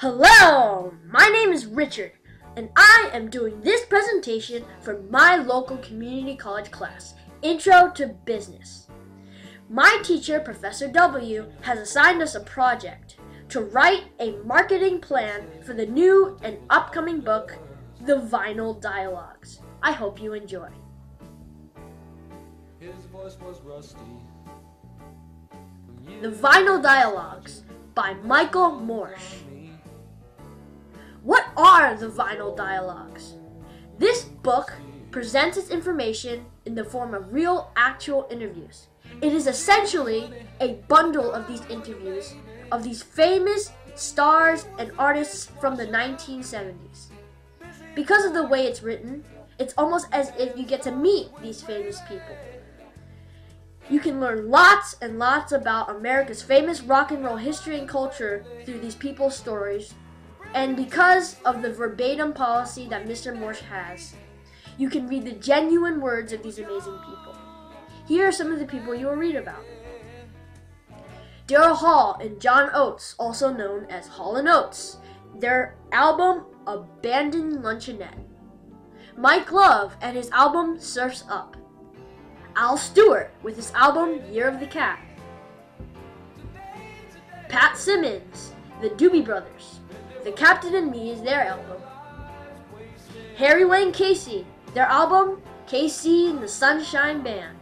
Hello, my name is Richard, and I am doing this presentation for my local community college class, Intro to Business. My teacher, Professor W, has assigned us a project to write a marketing plan for the new and upcoming book, The Vinyl Dialogues. I hope you enjoy. His voice was rusty. The Vinyl Dialogues by Michael Morsch. What are the Vinyl Dialogues? This book presents its information in the form of real, actual interviews. It is essentially a bundle of these interviews of these famous stars and artists from the 1970s. Because of the way it's written, it's almost as if you get to meet these famous people. You can learn lots and lots about America's famous rock and roll history and culture through these people's stories. And because of the verbatim policy that Mr. Morsch has, you can read the genuine words of these amazing people. Here are some of the people you will read about. Daryl Hall and John Oates, also known as Hall & Oates, their album Abandoned Luncheonette. Mike Love and his album Surf's Up. Al Stewart with his album Year of the Cat. Pat Simmons, the Doobie Brothers. The Captain and Me is their album. Harry Wayne Casey, their album Casey and the Sunshine Band.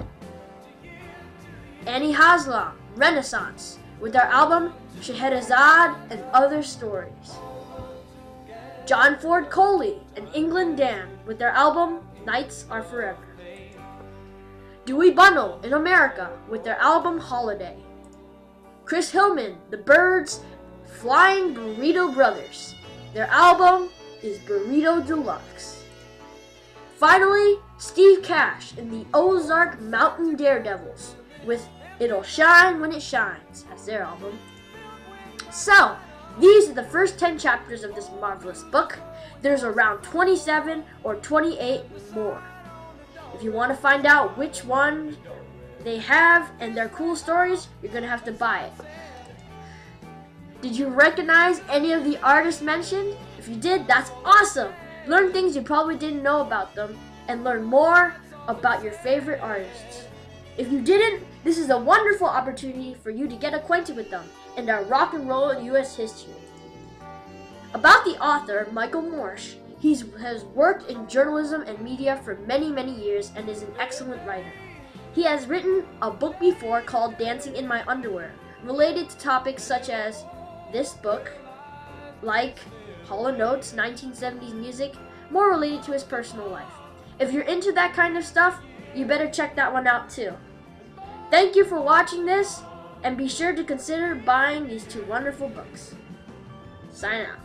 Annie Haslam, Renaissance, with their album Scheherazade and Other Stories. John Ford Coley and England Dan with their album Nights Are Forever. Dewey Bunnell in America with their album Holiday. Chris Hillman, the Byrds, Flying Burrito Brothers. Their album is Burrito Deluxe. Finally, Steve Cash and the Ozark Mountain Daredevils with It'll Shine When It Shines as their album. So, these are the first 10 chapters of this marvelous book. There's around 27 or 28 more. If you want to find out which one they have and their cool stories, you're going to have to buy it. Did you recognize any of the artists mentioned? If you did, that's awesome! Learn things you probably didn't know about them and learn more about your favorite artists. If you didn't, this is a wonderful opportunity for you to get acquainted with them and our rock and roll U.S. history. About the author, Michael Morsch, he has worked in journalism and media for many years and is an excellent writer. He has written a book before called Dancing in My Underwear, related to topics such as this book, like Hall & Oates' 1970s music, more related to his personal life. If you're into that kind of stuff, you better check that one out too. Thank you for watching this, and be sure to consider buying these two wonderful books. Sign out.